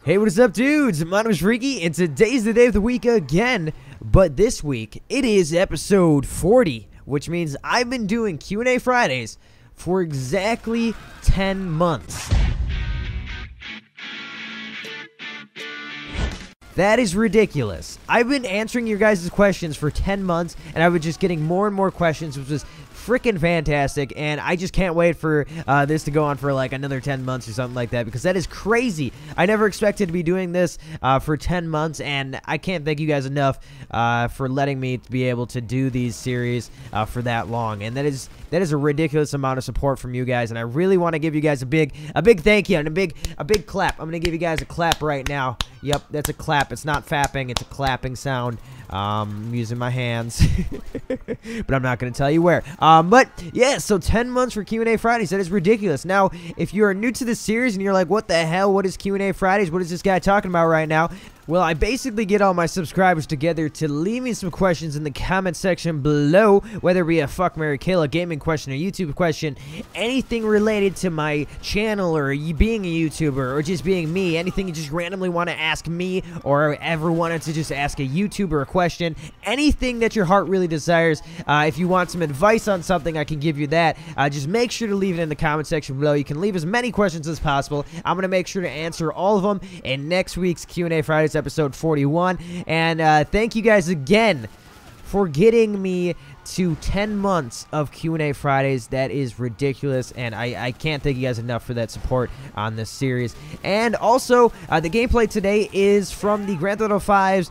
Hey, what is up, dudes? My name is Ricky, and today's the day of the week again. But this week, it is episode 40, which means I've been doing Q&A Fridays for exactly 10 months. That is ridiculous. I've been answering your guys' questions for 10 months, and I've been just getting more and more questions, which was freaking fantastic, and I just can't wait for this to go on for like another 10 months or something like that, because that is crazy. I never expected to be doing this for 10 months, and I can't thank you guys enough for letting me be able to do these series for that long, and that is a ridiculous amount of support from you guys, and I really want to give you guys a big thank you and a big clap. I'm gonna give you guys a clap right now. Yep, that's a clap. It's not fapping, it's a clapping sound. I'm using my hands, but I'm not going to tell you where. But yeah, so 10 months for Q&A Fridays. That is ridiculous. Now, if you are new to this series and you're like, what the hell? What is Q&A Fridays? What is this guy talking about right now? Well, I basically get all my subscribers together to leave me some questions in the comment section below, whether it be a fuck, marry, kill, a gaming question, a YouTube question, anything related to my channel or being a YouTuber or just being me, anything you just randomly want to ask me or ever wanted to just ask a YouTuber a question, anything that your heart really desires. If you want some advice on something, I can give you that. Just make sure to leave it in the comment section below. You can leave as many questions as possible. I'm going to make sure to answer all of them in next week's Q&A Fridays episode 41, and thank you guys again for getting me to 10 months of Q&A Fridays. That is ridiculous, and I can't thank you guys enough for that support on this series. And also, the gameplay today is from the Grand Theft Auto 5's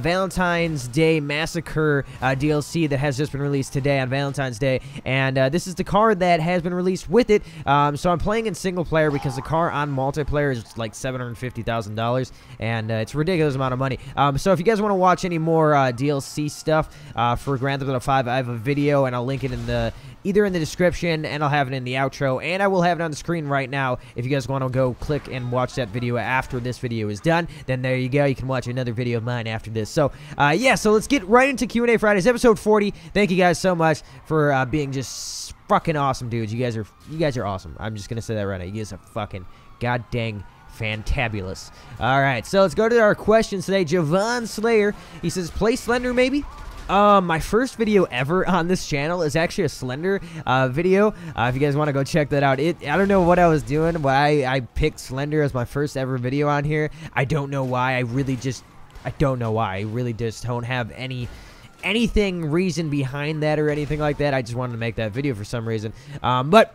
Valentines Day Massacre DLC that has just been released today on Valentine's Day, and this is the car that has been released with it. So I'm playing in single player because the car on multiplayer is like $750,000, and it's a ridiculous amount of money. So if you guys want to watch any more DLC stuff for Grand Theft Auto 5, I have a video, and I'll link it in either in the description, and I'll have it in the outro, and I will have it on the screen right now. If you guys want to go click and watch that video after this video is done, then there you go. You can watch another video of mine after this. So yeah, so let's get right into Q&A Fridays episode 40. Thank you guys so much for being just fucking awesome, dudes. You guys are awesome. I'm just gonna say that right now. You guys are fucking god dang fantabulous. All right, so let's go to our questions today. Javon Slayer, he says, play Slender maybe? My first video ever on this channel is actually a Slender video. If you guys want to go check that out. I don't know what I was doing, but I picked Slender as my first ever video on here. I don't know why. I don't know why. I really just don't have anything reason behind that or anything like that. I just wanted to make that video for some reason. But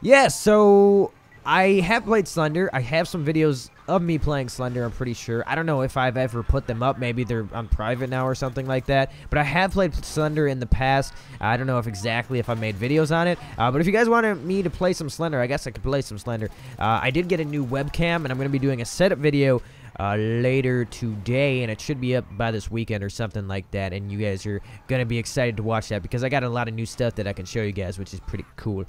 yeah, so I have played Slender. I have some videos of me playing Slender, I'm pretty sure. I don't know if I've ever put them up. Maybe they're on private now or something like that. But I have played Slender in the past. I don't know if I made videos on it. But if you guys wanted me to play some Slender, I guess I could play some Slender. I did get a new webcam, and I'm going to be doing a setup video later today, and it should be up by this weekend or something like that, and you guys are gonna be excited to watch that because I got a lot of new stuff that I can show you guys, which is pretty cool.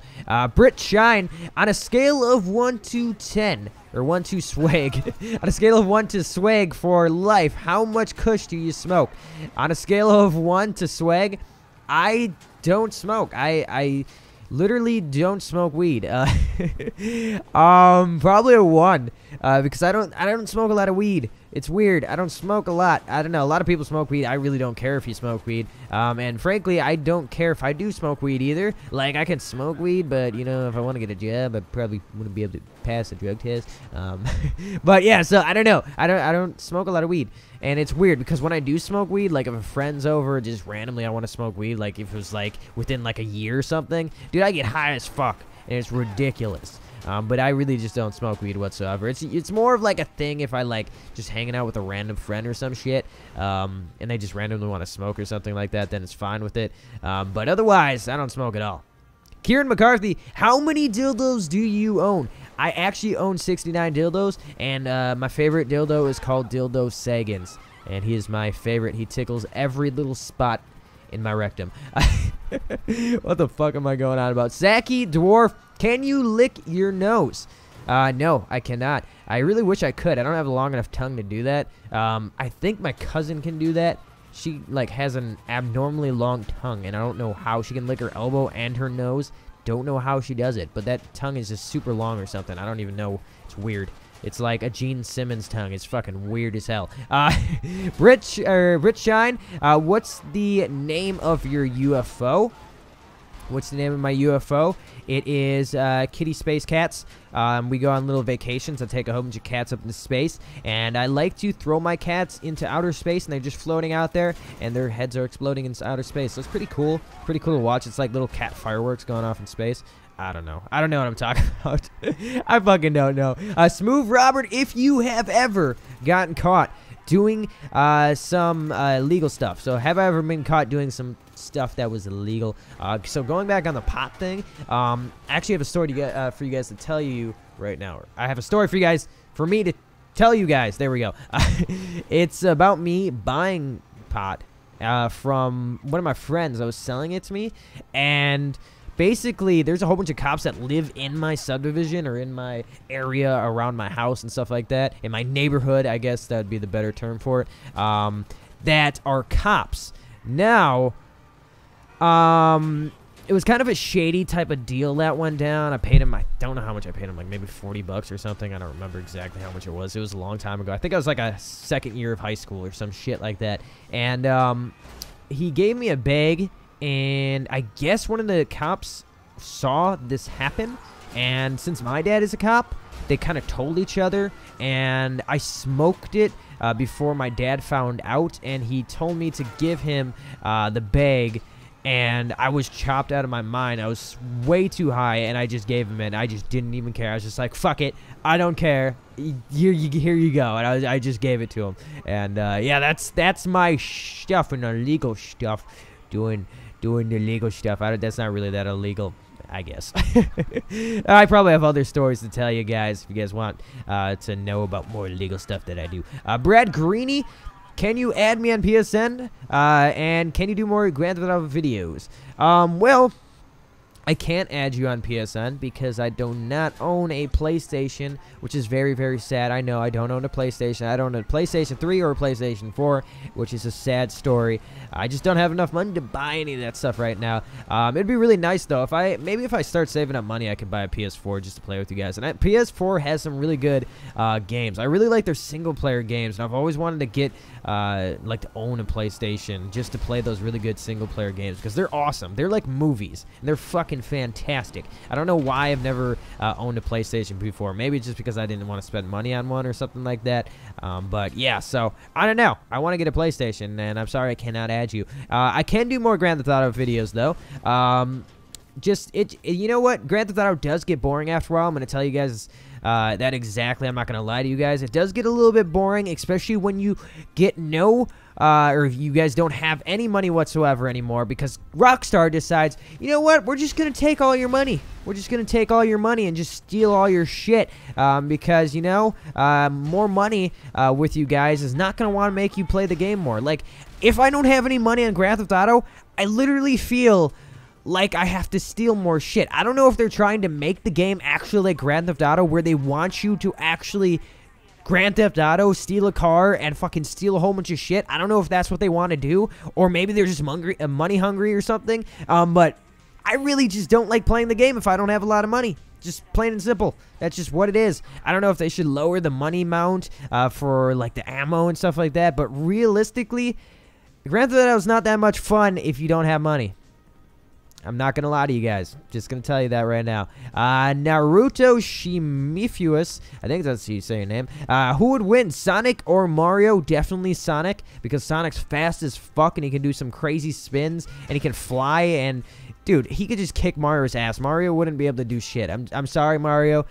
Brit Shine, on a scale of 1 to 10, or 1 to swag, on a scale of 1 to swag for life, how much kush do you smoke? On a scale of 1 to swag, I don't smoke. I literally don't smoke weed. Probably a 1, because I don't smoke a lot of weed. It's weird. I don't smoke a lot. I don't know. A lot of people smoke weed. I really don't care if you smoke weed. And frankly, I don't care if I do smoke weed either. Like, I can smoke weed, but, you know, if I want to get a job, I probably wouldn't be able to pass a drug test. But yeah, so I don't know. I don't smoke a lot of weed. And it's weird because when I do smoke weed, like if a friend's over, just randomly I want to smoke weed, like if it was like within like a year or something, dude, I get high as fuck. And it's ridiculous. But I really just don't smoke weed whatsoever. It's more of like a thing if I like just hanging out with a random friend or some shit, and they just randomly want to smoke or something like that, then it's fine with it. But otherwise, I don't smoke at all. Kieran McCarthy, how many dildos do you own? I actually own 69 dildos, and my favorite dildo is called Dildo Sagans, and he is my favorite. He tickles every little spot in my rectum. What the fuck am I going on about? Zaki Dwarf, can you lick your nose? No, I cannot. I really wish I could. I don't have a long enough tongue to do that. I think my cousin can do that. She, like, has an abnormally long tongue, and I don't know how she can lick her elbow and her nose. Don't know how she does it, but that tongue is just super long or something. I don't even know. It's weird. It's like a Gene Simmons tongue. It's fucking weird as hell. Rich Shine, what's the name of your UFO? What's the name of my UFO? It is Kitty Space Cats. We go on little vacations. I take a whole bunch of cats up into space, and I like to throw my cats into outer space, and they're just floating out there, and their heads are exploding into outer space. So it's pretty cool. Pretty cool to watch. It's like little cat fireworks going off in space. I don't know. I don't know what I'm talking about. I fucking don't know. Smooth Robert, if you have ever gotten caught doing some illegal stuff. So have I ever been caught doing some stuff that was illegal? So going back on the pot thing, I actually have a story to get, for you guys to tell you right now. I have a story for you guys, for me to tell you guys. There we go. It's about me buying pot from one of my friends that was selling it to me, and basically, there's a whole bunch of cops that live in my subdivision or in my area around my house and stuff like that. In my neighborhood, I guess that would be the better term for it, that are cops. Now, it was kind of a shady type of deal that went down. I paid him, I don't know how much I paid him, like maybe 40 bucks or something. I don't remember exactly how much it was. It was a long time ago. I think I was like a second year of high school or some shit like that. And he gave me a bag. And I guess one of the cops saw this happen, and since my dad is a cop, they kind of told each other, and I smoked it before my dad found out, and he told me to give him the bag, and I was chopped out of my mind. I was way too high, and I just gave him it. I just didn't even care. I was just like, fuck it, I don't care. Here you go. And I just gave it to him. And yeah, that's my stuff and illegal stuff. Doing the illegal stuff. That's not really that illegal, I guess. I probably have other stories to tell you guys if you guys want to know about more illegal stuff that I do. Brad Greeny, can you add me on PSN? And can you do more Grand Theft Auto videos? Well, I can't add you on PSN because I do not own a PlayStation, which is very, very sad. I know I don't own a PlayStation. I don't own a PlayStation 3 or a PlayStation 4, which is a sad story. I just don't have enough money to buy any of that stuff right now. It'd be really nice, though. Maybe if I start saving up money, I could buy a PS4 just to play with you guys. And PS4 has some really good games. I really like their single-player games, and I've always wanted to get, like, to own a PlayStation just to play those really good single-player games because they're awesome. They're like movies, and they're fucking fantastic. I don't know why I've never owned a PlayStation before. Maybe it's just because I didn't want to spend money on one or something like that. But yeah, so I don't know. I want to get a PlayStation, and I'm sorry I cannot add you. I can do more Grand Theft Auto videos though. You know what? Grand Theft Auto does get boring after a while. I'm going to tell you guys that exactly. I'm not going to lie to you guys. It does get a little bit boring, especially when you get or you guys don't have any money whatsoever anymore because Rockstar decides, you know what? We're just going to take all your money. We're just going to take all your money and just steal all your shit because, you know, more money with you guys is not going to want to make you play the game more. Like, if I don't have any money on Grand Theft Auto, I literally feel like I have to steal more shit. I don't know if they're trying to make the game actually like Grand Theft Auto where they want you to actually Grand Theft Auto, steal a car, and fucking steal a whole bunch of shit. I don't know if that's what they want to do, or maybe they're just money hungry or something. But I really just don't like playing the game if I don't have a lot of money. Just plain and simple. That's just what it is. I don't know if they should lower the money amount for like the ammo and stuff like that, but realistically, Grand Theft Auto is not that much fun if you don't have money. I'm not going to lie to you guys. Just going to tell you that right now. Naruto Shimifuus. I think that's how you say your name. Who would win, Sonic or Mario? Definitely Sonic, because Sonic's fast as fuck, and he can do some crazy spins, and he can fly, and, dude, he could just kick Mario's ass. Mario wouldn't be able to do shit. I'm sorry, Mario.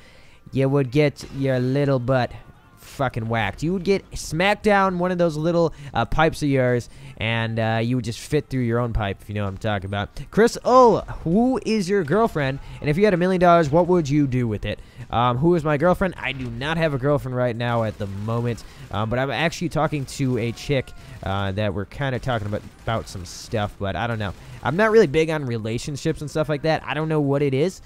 You would get your little butt fucking whacked. You would get smacked down one of those little pipes of yours, and you would just fit through your own pipe, if you know what I'm talking about. Chris who is your girlfriend? And if you had $1 million, what would you do with it? Who is my girlfriend? I do not have a girlfriend right now at the moment, but I'm actually talking to a chick that we're kind of talking about some stuff, but I don't know. I'm not really big on relationships and stuff like that. I don't know what it is.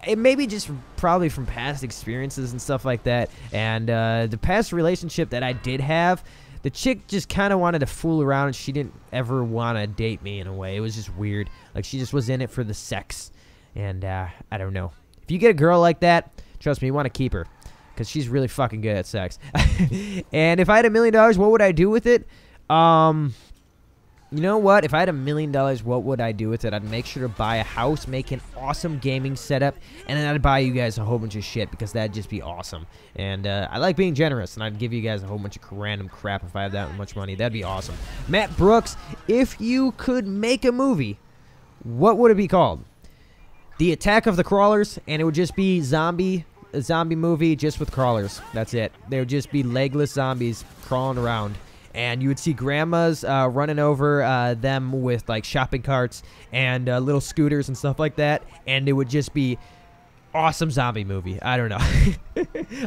It may be just probably from past experiences and stuff like that. And the past relationship that I did have, the chick just kind of wanted to fool around, and she didn't ever want to date me in a way. It was just weird. Like, she just was in it for the sex. And I don't know. If you get a girl like that, trust me, you want to keep her. because she's really fucking good at sex. And if I had $1 million, what would I do with it? You know what? If I had $1 million, what would I do with it? I'd make sure to buy a house, make an awesome gaming setup, and then I'd buy you guys a whole bunch of shit because that'd just be awesome. And I like being generous, and I'd give you guys a whole bunch of random crap if I had that much money. That'd be awesome. Matt Brooks, if you could make a movie, what would it be called? The Attack of the Crawlers, and it would just be a zombie movie just with crawlers. That's it. They would just be legless zombies crawling around. And you would see grandmas running over them with, like, shopping carts and little scooters and stuff like that. And it would just be awesome zombie movie. I don't know.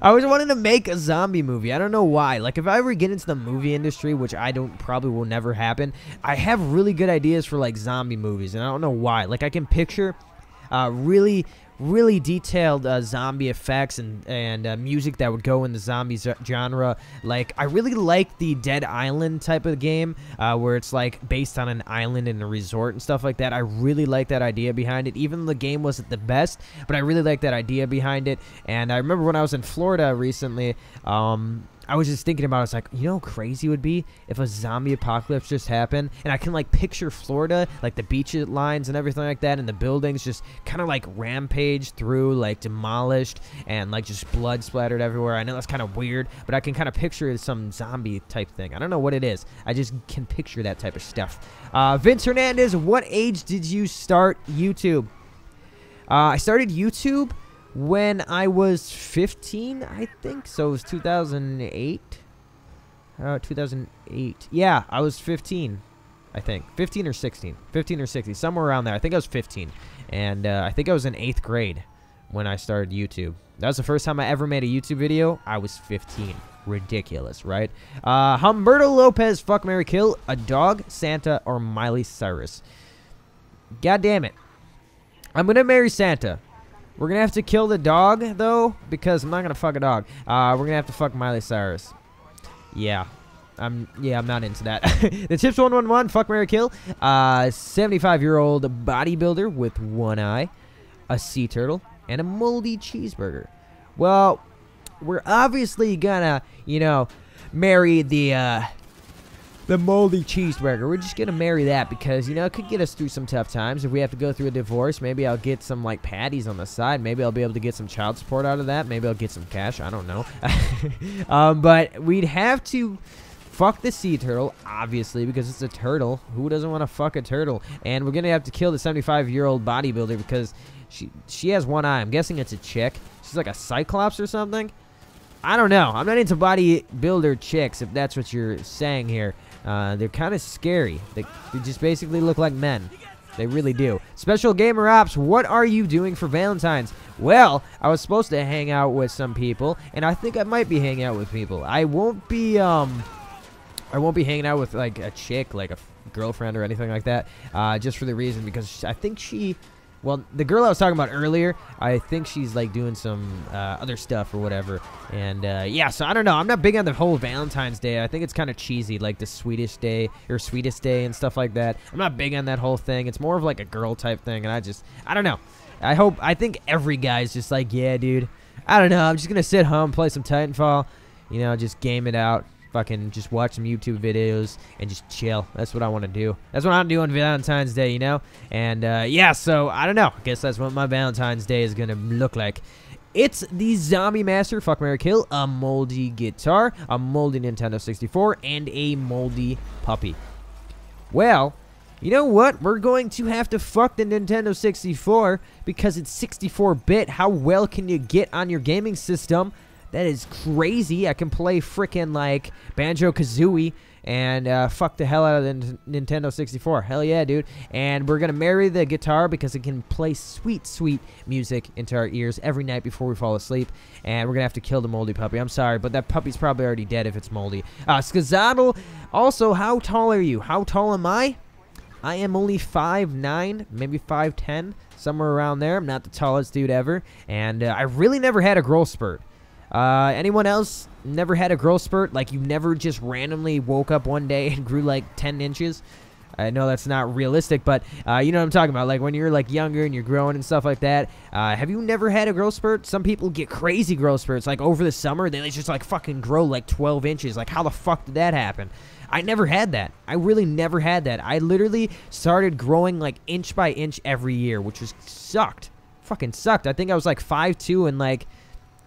I always wanted to make a zombie movie. I don't know why. Like, if I ever get into the movie industry, which probably will never happen, I have really good ideas for, like, zombie movies. And I don't know why. Like, I can picture really detailed zombie effects and music that would go in the zombie genre. Like, I really like the Dead Island type of game, where it's like based on an island and a resort and stuff like that. I really like that idea behind it. Even though the game wasn't the best, but I really like that idea behind it. And I remember when I was in Florida recently, I was just thinking about it. It's like, you know how crazy it would be if a zombie apocalypse just happened? And I can, like, picture Florida, like the beach lines and everything like that, and the buildings just kind of, like, rampage through, like, demolished, and, like, just blood splattered everywhere. I know that's kind of weird, but I can kind of picture some zombie type thing. I don't know what it is. I just can picture that type of stuff. Vince Hernandez, what age did you start YouTube? I started YouTube when I was 15, I think. So it was 2008. 2008. Yeah, I was 15, I think. 15 or 16. 15 or 16. Somewhere around there. I think I was 15. And I think I was in 8th grade when I started YouTube. That was the first time I ever made a YouTube video. I was 15. Ridiculous, right? Humberto Lopez, fuck, marry, kill. A dog, Santa, or Miley Cyrus? God damn it. I'm going to marry Santa. We're going to have to kill the dog, though, because I'm not going to fuck a dog. We're going to have to fuck Miley Cyrus. Yeah. I'm not into that. The Tips 111, fuck, marry, kill. 75-year-old bodybuilder with one eye, a sea turtle, and a moldy cheeseburger. Well, we're obviously gonna, marry the moldy cheeseburger. We're just gonna marry that because, it could get us through some tough times. If we have to go through a divorce, maybe I'll get some, like, patties on the side. Maybe I'll be able to get some child support out of that. Maybe I'll get some cash. I don't know. But we'd have to fuck the sea turtle, obviously, because it's a turtle. Who doesn't want to fuck a turtle? And we're gonna have to kill the 75-year-old bodybuilder because she has one eye. I'm guessing it's a chick. She's like a cyclops or something. I don't know. I'm not into bodybuilder chicks, if that's what you're saying here. They're kind of scary. They just basically look like men. They really do. Special Gamer Ops, what are you doing for Valentine's? Well, I was supposed to hang out with some people, and I think I might be hanging out with people. I won't be hanging out with, like, a chick, like a girlfriend or anything like that, just for the reason because I think well, the girl I was talking about earlier, I think she's, like, doing some other stuff or whatever. And, yeah, so I don't know. I'm not big on the whole Valentine's Day. I think it's kind of cheesy, like the Swedish Day or Sweetest Day and stuff like that. I'm not big on that whole thing. It's more of, like, a girl type thing, and I don't know. I think every guy's just like, yeah, dude, I don't know. I'm just going to sit home, play some Titanfall, just game it out. Fucking just watch some YouTube videos and just chill. That's what I want to do. That's what I'm doing Valentine's Day, And, yeah, so, I don't know. I guess that's what my Valentine's Day is going to look like. It's the Zombie Master, fuck, marry, kill, a moldy guitar, a moldy Nintendo 64, and a moldy puppy. Well, you know what? We're going to have to fuck the Nintendo 64 because it's 64-bit. How well can you get on your gaming system? That is crazy. I can play frickin' like Banjo-Kazooie and fuck the hell out of the Nintendo 64. Hell yeah, dude. And we're going to marry the guitar because it can play sweet, sweet music into our ears every night before we fall asleep. And we're going to have to kill the moldy puppy. I'm sorry, but that puppy's probably already dead if it's moldy. Skazadle, also, how tall are you? How tall am I? I am only 5'9", maybe 5'10", somewhere around there. I'm not the tallest dude ever. And I really never had a growth spurt. Anyone else never had a growth spurt? Like, you never just randomly woke up one day and grew like 10 inches? I know that's not realistic, but you know what I'm talking about. Like when you're like younger and you're growing and stuff like that. Have you never had a growth spurt? Some people get crazy growth spurts. Like over the summer, they just like fucking grow like 12 inches. Like how the fuck did that happen? I never had that. I really never had that. I literally started growing like inch by inch every year, which was sucked. Fucking sucked. I think I was like 5'2" in like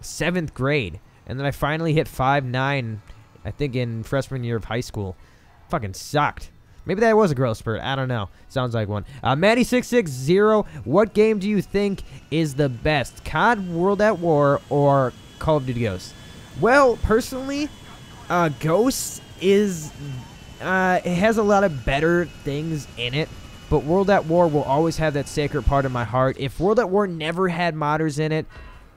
7th grade. And then I finally hit 5'9", I think in freshman year of high school. Fucking sucked. Maybe that was a growth spurt. I don't know. Sounds like one. Matty660, what game do you think is the best? COD, World at War, or Call of Duty Ghosts? Well, personally, Ghosts is... it has a lot of better things in it. But World at War will always have that sacred part of my heart. If World at War never had modders in it,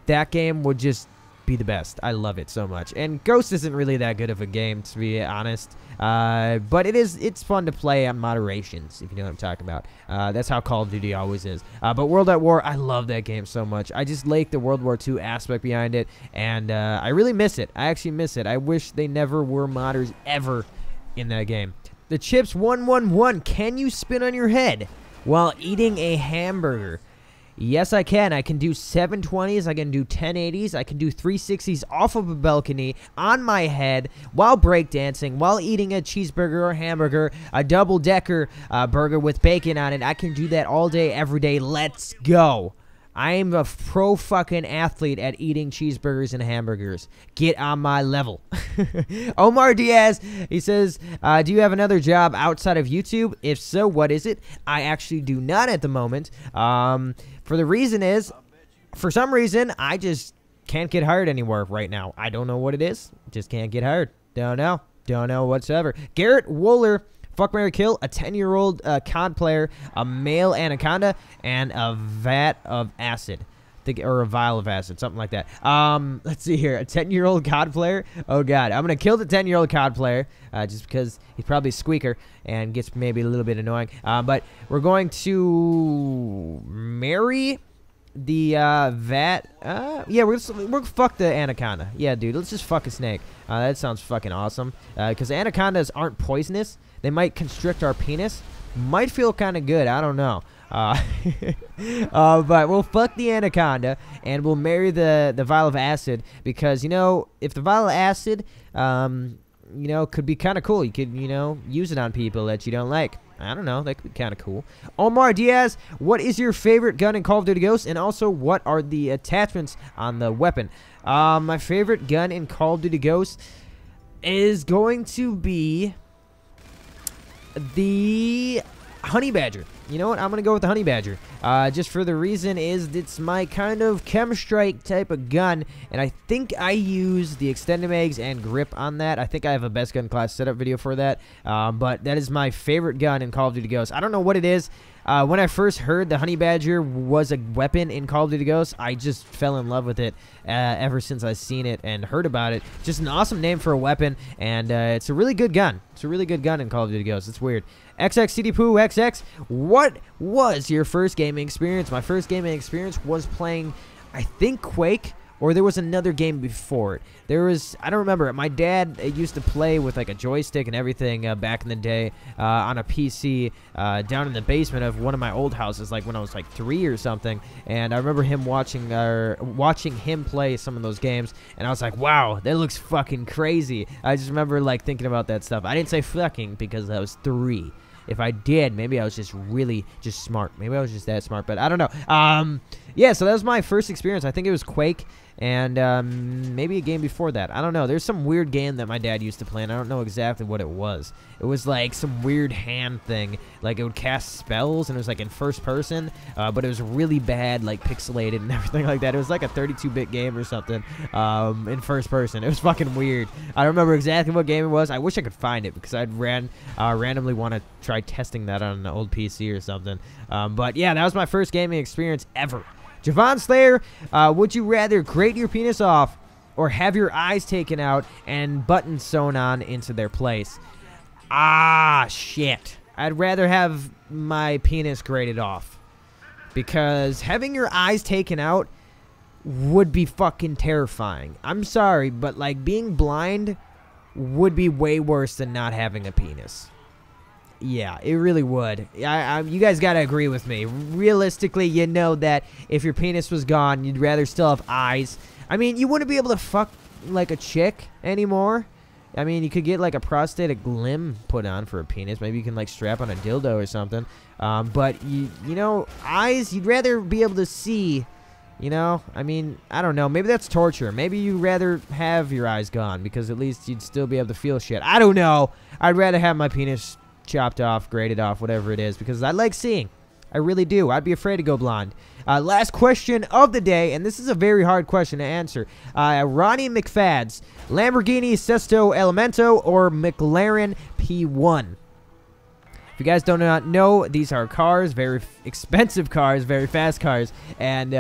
that game would just be the best. I love it so much. And Ghost isn't really that good of a game, to be honest. But it's fun to play on moderations, if you know what I'm talking about. That's how Call of Duty always is. But World at War, I love that game so much. I just like the World War II aspect behind it, and I really miss it. I actually miss it. I wish they never were modders ever in that game. The Chips 111, can you spin on your head while eating a hamburger? Yes, I can. I can do 720s, I can do 1080s, I can do 360s off of a balcony on my head while breakdancing, while eating a cheeseburger or hamburger, a double-decker burger with bacon on it. I can do that all day, every day. Let's go. I am a pro fucking athlete at eating cheeseburgers and hamburgers. Get on my level. Omar Diaz, he says, do you have another job outside of YouTube? If so, what is it? I actually do not at the moment. For the reason is, for some reason, I just can't get hired anywhere right now. I don't know what it is. Just can't get hired. Don't know. Don't know whatsoever. Garrett Wooler. Fuck, marry, kill, a 10-year-old COD player, a male anaconda, and a vat of acid. Or a vial of acid, something like that. Let's see here. A 10-year-old COD player? Oh, God. I'm going to kill the 10-year-old COD player just because he's probably a squeaker and gets maybe a little bit annoying. But we're going to marry the vat. Yeah, we're gonna fuck the anaconda. Yeah, dude. Let's just fuck a snake. That sounds fucking awesome. Because anacondas aren't poisonous. They might constrict our penis. Might feel kind of good. I don't know. But we'll fuck the anaconda and we'll marry the vial of acid because, you know, if the vial of acid, you know, could be kind of cool. You could, you know, use it on people that you don't like. I don't know. That could be kind of cool. Omar Diaz, what is your favorite gun in Call of Duty Ghosts? And also, what are the attachments on the weapon? My favorite gun in Call of Duty Ghosts is going to be the Honey Badger. You know what? I'm going to go with the Honey Badger. Just for the reason is it's my kind of chem strike type of gun. And I think I use the extended mags and grip on that. I think I have a best gun class setup video for that. But that is my favorite gun in Call of Duty Ghosts. I don't know what it is. When I first heard the Honey Badger was a weapon in Call of Duty Ghosts, I just fell in love with it ever since I seen it and heard about it. Just an awesome name for a weapon, and it's a really good gun. It's a really good gun in Call of Duty Ghosts. It's weird. XXCDPoo XX, what was your first gaming experience? My first gaming experience was playing, I think, Quake, or there was another game before it. There was, I don't remember. My dad used to play with like a joystick and everything back in the day on a PC down in the basement of one of my old houses, like when I was like 3 or something. And I remember him watching him play some of those games, and I was like, wow, that looks fucking crazy. I just remember like thinking about that stuff. I didn't say fucking because I was 3. If I did, maybe I was just really just smart. Maybe I was just that smart, but I don't know. Yeah, so that was my first experience. I think it was Quake, and maybe a game before that. I don't know. There's some weird game that my dad used to play, and I don't know exactly what it was. It was like some weird hand thing. Like, it would cast spells, and it was like in first person, but it was really bad, like pixelated and everything like that. It was like a 32-bit game or something in first person. It was fucking weird. I don't remember exactly what game it was. I wish I could find it because I'd randomly want to try testing that on an old PC or something. But yeah, that was my first gaming experience ever. Javon Slayer, would you rather grate your penis off or have your eyes taken out and buttons sewn on into their place? Ah, shit. I'd rather have my penis grated off. Because having your eyes taken out would be fucking terrifying. I'm sorry, but like being blind would be way worse than not having a penis. Yeah, it really would. You guys gotta agree with me. Realistically, you know that if your penis was gone, you'd rather still have eyes. I mean, you wouldn't be able to fuck like a chick anymore. I mean, you could get like a prosthetic limb put on for a penis. Maybe you can like strap on a dildo or something. But you know, eyes, you'd rather be able to see. You know, I mean, I don't know. Maybe that's torture. Maybe you'd rather have your eyes gone because at least you'd still be able to feel shit. I don't know. I'd rather have my penis chopped off, graded off, whatever it is, because I like seeing. I really do. I'd be afraid to go blind. Last question of the day, and this is a very hard question to answer. Ronnie McFadds, Lamborghini Sesto Elemento or McLaren P1? If you guys do not know, these are cars, very expensive cars, very fast cars, and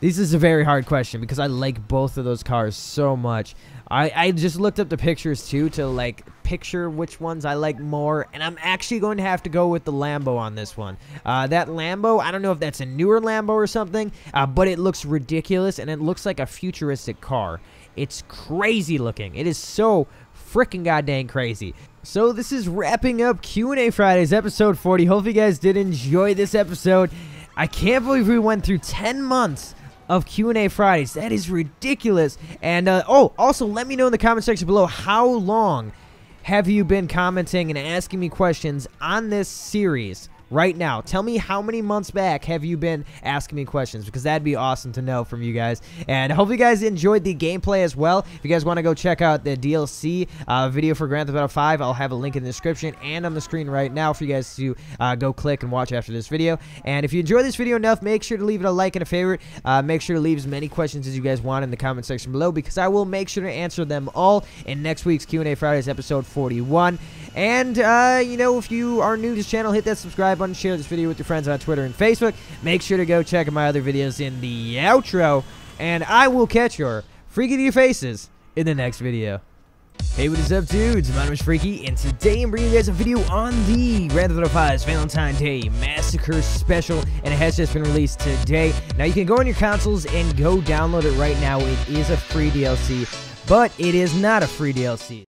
this is a very hard question because I like both of those cars so much. I just looked up the pictures too to like picture which ones I like more, and I'm actually going to have to go with the Lambo on this one. That Lambo, I don't know if that's a newer Lambo or something, but it looks ridiculous and it looks like a futuristic car. It's crazy looking. It is so freaking goddamn crazy. So this is wrapping up Q&A Fridays episode 40. Hope you guys did enjoy this episode. I can't believe we went through 10 months of Q&A Fridays. That is ridiculous. And also let me know in the comment section below, how long have you been commenting and asking me questions on this series right now? Tell me how many months back have you been asking me questions, because that'd be awesome to know from you guys. And hopefully you guys enjoyed the gameplay as well. If you guys want to go check out the DLC video for Grand Theft Auto 5, I'll have a link in the description and on the screen right now for you guys to go click and watch after this video. And if you enjoyed this video enough, make sure to leave it a like and a favorite. Make sure to leave as many questions as you guys want in the comment section below, because I will make sure to answer them all in next week's Q&A Fridays episode 41. And, you know, if you are new to this channel, hit that subscribe button, share this video with your friends on Twitter and Facebook. Make sure to go check out my other videos in the outro, and I will catch your freaky to your faces in the next video. Hey, what is up, dudes? My name is Freaky, and today I'm bringing you guys a video on the Grand Theft Auto 5's Valentine's Day Massacre Special, and it has just been released today. Now, you can go on your consoles and go download it right now. It is a free DLC, but it is not a free DLC.